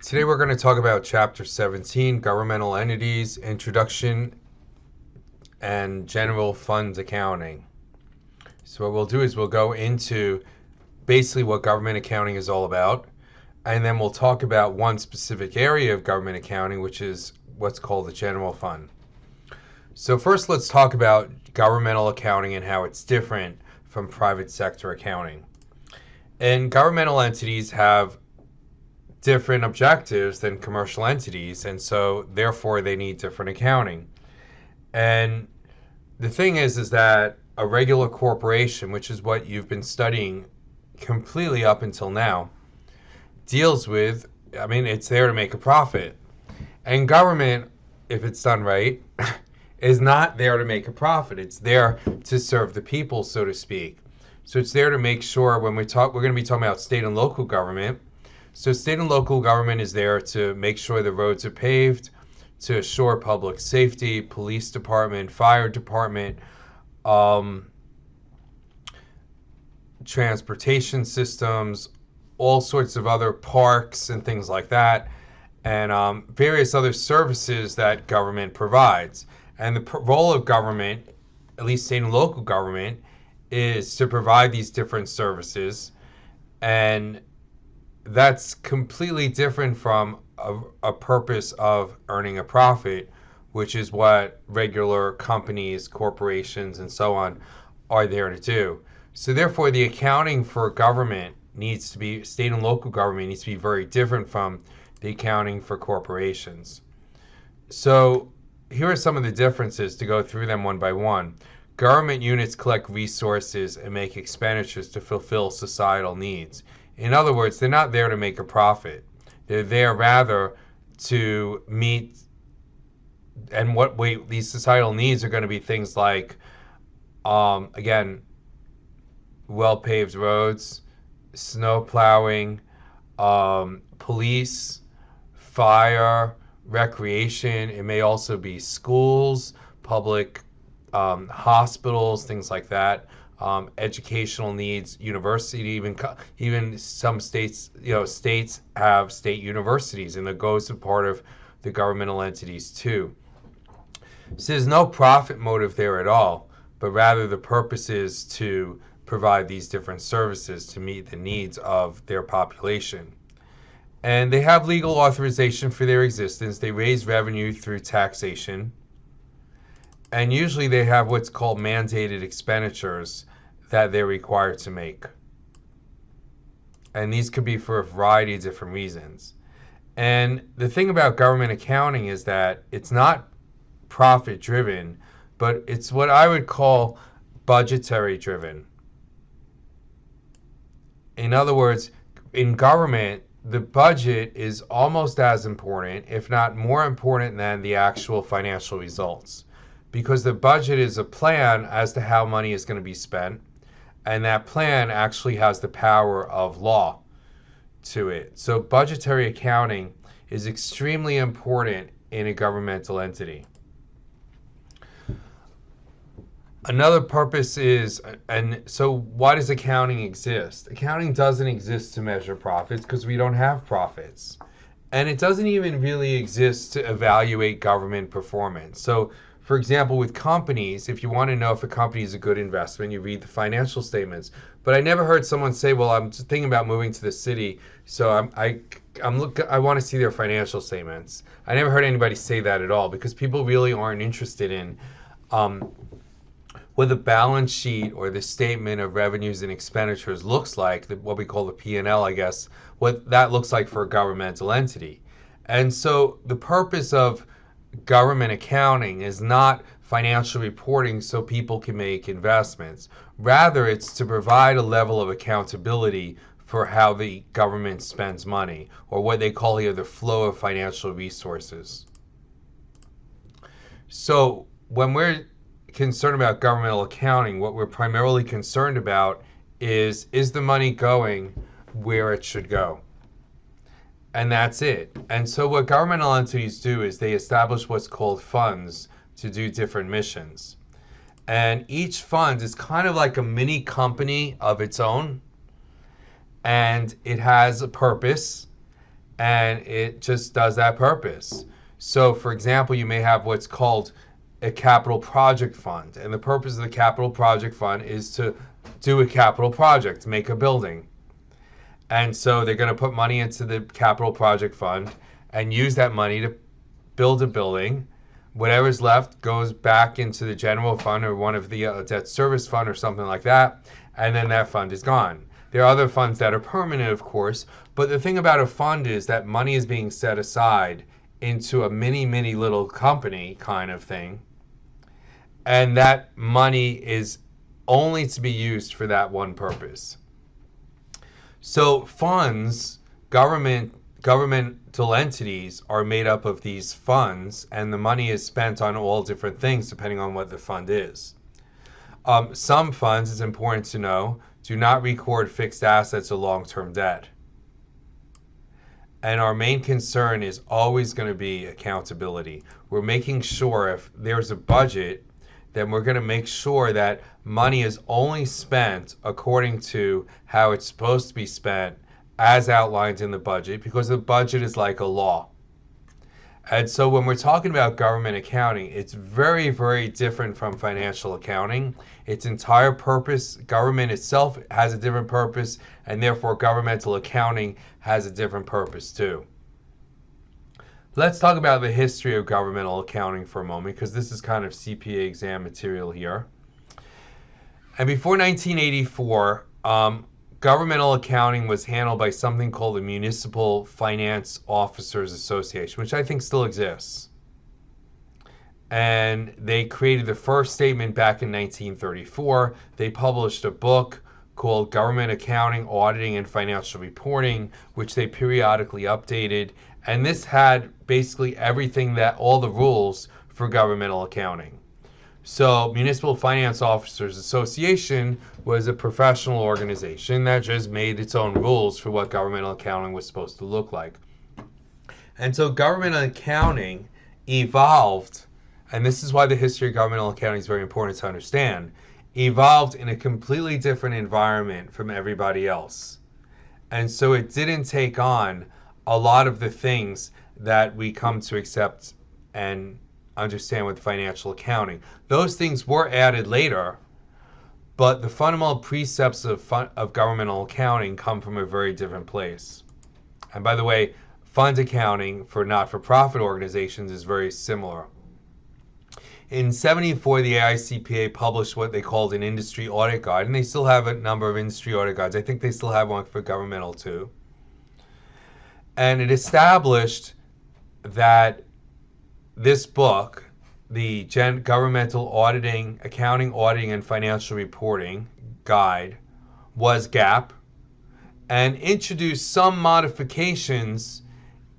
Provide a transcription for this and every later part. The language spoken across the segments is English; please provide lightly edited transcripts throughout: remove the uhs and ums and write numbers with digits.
Today we're going to talk about Chapter 17, Governmental Entities, Introduction, and General Funds Accounting. So what we'll do is we'll go into basically what government accounting is all about, and then we'll talk about one specific area of government accounting, which is what's called the general fund. So first let's talk about governmental accounting and how it's different from private sector accounting. And governmental entities have different objectives than commercial entities, and so therefore they need different accounting. And the thing is that a regular corporation, which is what you've been studying completely up until now, deals with, it's there to make a profit. And government, if it's done right, is not there to make a profit. It's there to serve the people, so to speak. So it's there to make sure when we're going to be talking about state and local government. So state and local government is there to make sure the roads are paved, to assure public safety, police department, fire department, transportation systems, all sorts of other parks and things like that, and various other services that government provides. And the role of government, at least state and local government, is to provide these different services, and that's completely different from a purpose of earning a profit, which is what regular companies, corporations, and so on are there to do. So therefore, the accounting for government needs to be, state and local government needs to be very different from the accounting for corporations. So here are some of the differences to go through them one by one. Government units collect resources and make expenditures to fulfill societal needs. In other words, they're not there to make a profit. They're there rather to meet, and these societal needs are going to be things like, again, well-paved roads, snow plowing, police, fire, recreation. It may also be schools, public hospitals, things like that. Educational needs, university, even some states, states have state universities, and that goes to part of the governmental entities too. So there's no profit motive there at all, but rather the purpose is to provide these different services to meet the needs of their population. And they have legal authorization for their existence. They raise revenue through taxation. And usually they have what's called mandated expenditures that they're required to make. And these could be for a variety of different reasons. And the thing about government accounting is that it's not profit driven, but it's what I would call budgetary driven. In other words, in government, the budget is almost as important, if not more important, than the actual financial results. Because the budget is a plan as to how money is going to be spent, and that plan actually has the power of law to it. So budgetary accounting is extremely important in a governmental entity. Another purpose is, and so why does accounting exist? Accounting doesn't exist to measure profits because we don't have profits. And it doesn't even really exist to evaluate government performance. So for example, with companies, if you want to know if a company is a good investment, you read the financial statements. But I never heard someone say, well, I'm just thinking about moving to the city, so I want to see their financial statements. I never heard anybody say that at all, because people really aren't interested in what the balance sheet or the statement of revenues and expenditures looks like, what we call the P&L, I guess, what that looks like for a governmental entity. And so the purpose of government accounting is not financial reporting so people can make investments. Rather, it's to provide a level of accountability for how the government spends money, or what they call here the flow of financial resources. So when we're concerned about governmental accounting, what we're primarily concerned about is the money going where it should go? And that's it. And so what governmental entities do is they establish what's called funds to do different missions. And each fund is kind of like a mini company of its own. And it has a purpose. and it just does that purpose. So, for example, you may have what's called a capital project fund, and the purpose of the capital project fund is to do a capital project, make a building. And so they're going to put money into the capital project fund and use that money to build a building. Whatever's left goes back into the general fund or one of the debt service fund or something like that, and then that fund is gone. There are other funds that are permanent, of course, but the thing about a fund is that money is being set aside into a mini little company kind of thing, and that money is only to be used for that one purpose. So funds, governmental entities are made up of these funds, and the money is spent on all different things depending on what the fund is. Some funds, it's important to know, do not record fixed assets or long-term debt. And our main concern is always going to be accountability. We're making sure if there's a budget, then we're going to make sure that money is only spent according to how it's supposed to be spent as outlined in the budget, because the budget is like a law. And so when we're talking about government accounting, it's very different from financial accounting. Its entire purpose, government itself has a different purpose, and therefore governmental accounting has a different purpose too. Let's talk about the history of governmental accounting for a moment, because this is kind of CPA exam material here. And before 1984, governmental accounting was handled by something called the Municipal Finance Officers Association, which I think still exists. And they created the first statement back in 1934. They published a book called Government Accounting, Auditing, and Financial Reporting, which they periodically updated. And this had basically everything that, all the rules for governmental accounting. So Municipal Finance Officers Association was a professional organization that just made its own rules for what governmental accounting was supposed to look like. And so governmental accounting evolved, and this is why the history of governmental accounting is very important to understand, evolved in a completely different environment from everybody else. And so it didn't take on a lot of the things that we come to accept and understand with financial accounting. Those things were added later, but the fundamental precepts of governmental accounting come from a very different place. And by the way, fund accounting for not-for-profit organizations is very similar. In 1974, the AICPA published what they called an industry audit guide, and they still have a number of industry audit guides. I think they still have one for governmental too. And it established that this book, the Governmental Auditing, Accounting, Auditing, and Financial Reporting Guide, was GAAP, and introduced some modifications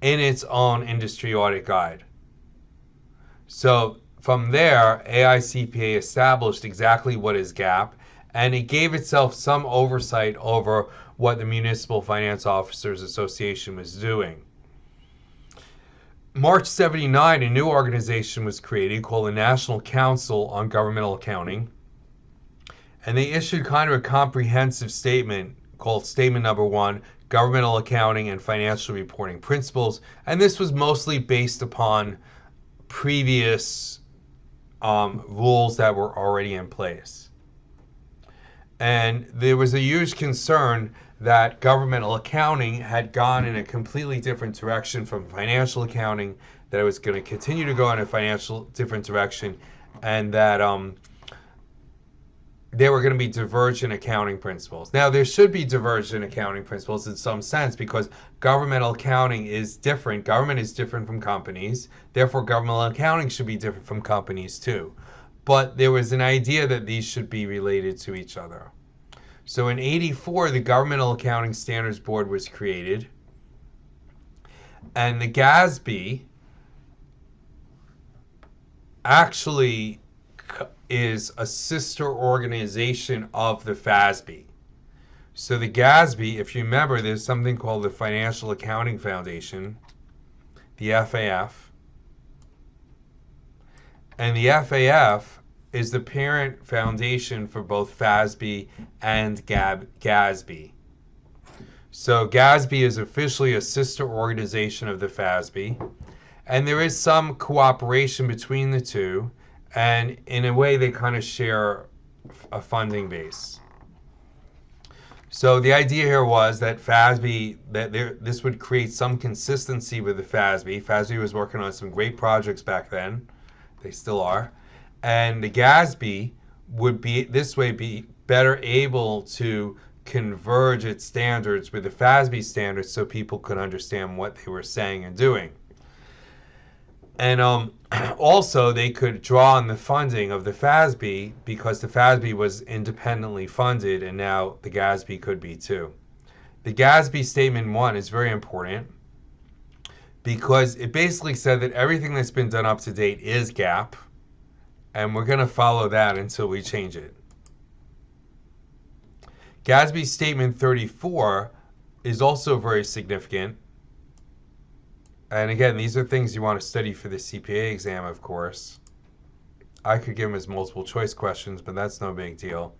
in its own industry audit guide. So from there, AICPA established exactly what is GAAP, and it gave itself some oversight over what the Municipal Finance Officers Association was doing. March 79, a new organization was created called the National Council on Governmental Accounting, and they issued kind of a comprehensive statement called Statement Number 1, Governmental Accounting and Financial Reporting Principles, and this was mostly based upon previous rules that were already in place. And there was a huge concern that governmental accounting had gone in a completely different direction from financial accounting, that it was going to continue to go in a different direction, and that there were going to be divergent accounting principles. Now, there should be divergent accounting principles in some sense, because governmental accounting is different. Government is different from companies. Therefore, governmental accounting should be different from companies too. But there was an idea that these should be related to each other. So in 1984, the Governmental Accounting Standards Board was created, and the GASB actually is a sister organization of the FASB. So the GASB, if you remember, there's something called the Financial Accounting Foundation, the FAF, and the FAF is the parent foundation for both FASB and GASB. So GASB is officially a sister organization of the FASB, and there is some cooperation between the two, and in a way they kind of share a funding base. So the idea here was that this would create some consistency with the FASB. FASB was working on some great projects back then. They still are. And the GASB would be better able to converge its standards with the FASB standards so people could understand what they were saying and doing. And also, they could draw on the funding of the FASB because the FASB was independently funded, and now the GASB could be too. The GASB Statement 1 is very important because it basically said that everything that's been done up to date is GAAP, and we're going to follow that until we change it. GASB Statement 34 is also very significant. And again, these are things you want to study for the CPA exam, of course. I could give them as multiple choice questions, but that's no big deal.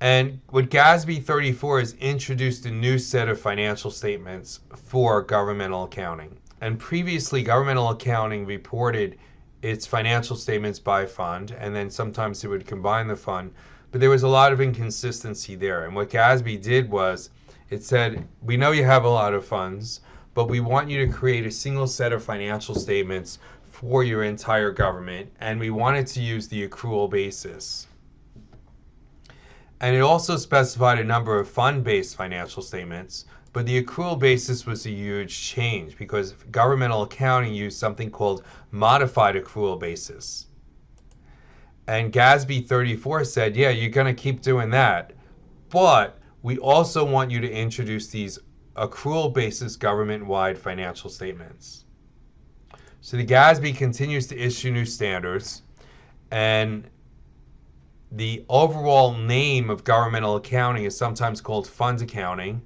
And what GASB 34 is introduced a new set of financial statements for governmental accounting. And previously, governmental accounting reported its financial statements by fund, and then sometimes it would combine the fund. But there was a lot of inconsistency there. And what GASB did was, it said, we know you have a lot of funds, but we want you to create a single set of financial statements for your entire government, and we wanted to use the accrual basis. And it also specified a number of fund-based financial statements, but the accrual basis was a huge change because governmental accounting used something called modified accrual basis. And GASB 34 said, yeah, you're going to keep doing that, but we also want you to introduce these accrual basis government-wide financial statements. So the GASB continues to issue new standards, and the overall name of governmental accounting is sometimes called fund accounting,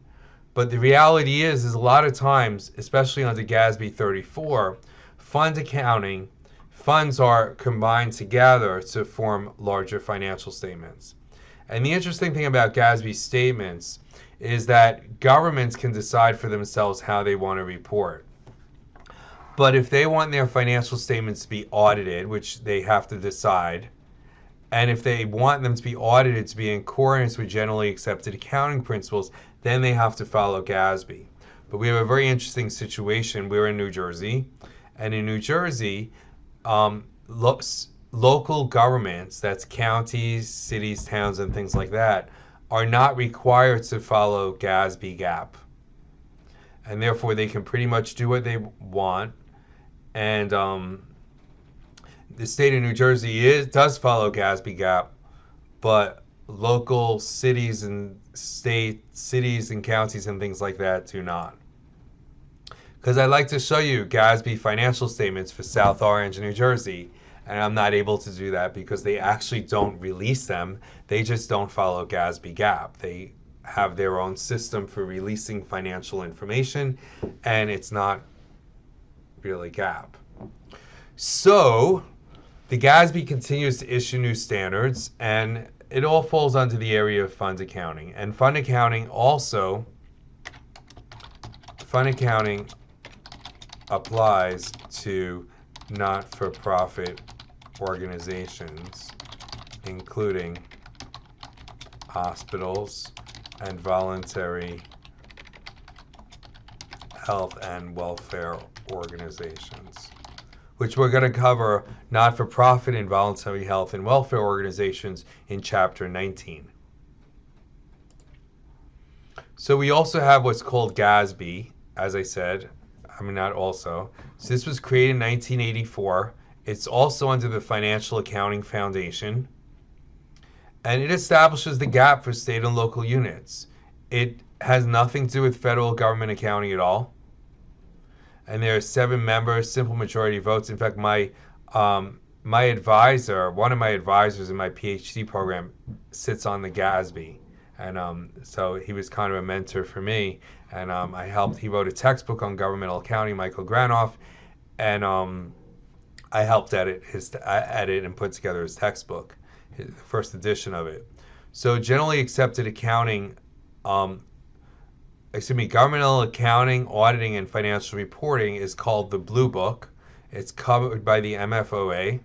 but the reality is a lot of times, especially under GASB 34, fund accounting, funds are combined together to form larger financial statements. And the interesting thing about GASB statements is that governments can decide for themselves how they want to report. But if they want their financial statements to be audited, which they have to decide, and if they want them to be audited to be in accordance with generally accepted accounting principles, then they have to follow GASB. But we have a very interesting situation. We're in New Jersey, and in New Jersey, local governments, that's counties, cities, towns, and things like that, are not required to follow GASB GAAP. And therefore, they can pretty much do what they want. And the state of New Jersey does follow GASB GAAP, but local cities and cities and counties and things like that do not. Because I'd like to show you GASB financial statements for South Orange, New Jersey, and I'm not able to do that because they actually don't release them. They just don't follow GASB GAAP. They have their own system for releasing financial information, and it's not really GAAP. So the GASB continues to issue new standards, and it all falls under the area of fund accounting. And fund accounting applies to not-for-profit organizations, including hospitals and voluntary health and welfare organizations, which we're going to cover not-for-profit and voluntary health and welfare organizations in Chapter 19. So we also have what's called GASB, as I said. Not also. So this was created in 1984. It's also under the Financial Accounting Foundation, and it establishes the GAAP for state and local units. It has nothing to do with federal government accounting at all. And there are 7 members, simple majority votes. In fact, my advisor, one of my advisors in my PhD program, sits on the GASB. And so he was kind of a mentor for me. And I helped. He wrote a textbook on governmental accounting, Michael Granoff, and I helped edit and put together his textbook, the first edition of it. So generally accepted accounting governmental accounting, auditing, and financial reporting is called the Blue Book. It's covered by the MFOA.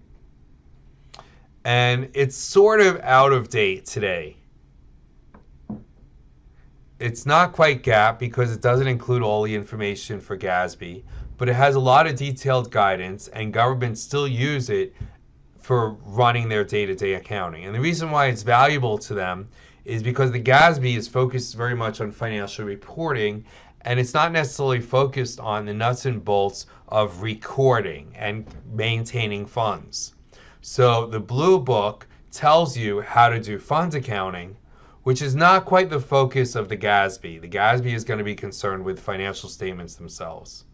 And it's sort of out of date today. It's not quite GAAP because it doesn't include all the information for GASB, but it has a lot of detailed guidance, and governments still use it for running their day-to-day accounting. And the reason why it's valuable to them is because the GASB is focused very much on financial reporting, and it's not necessarily focused on the nuts and bolts of recording and maintaining funds. So the Blue Book tells you how to do funds accounting, which is not quite the focus of the GASB. The GASB is going to be concerned with financial statements themselves.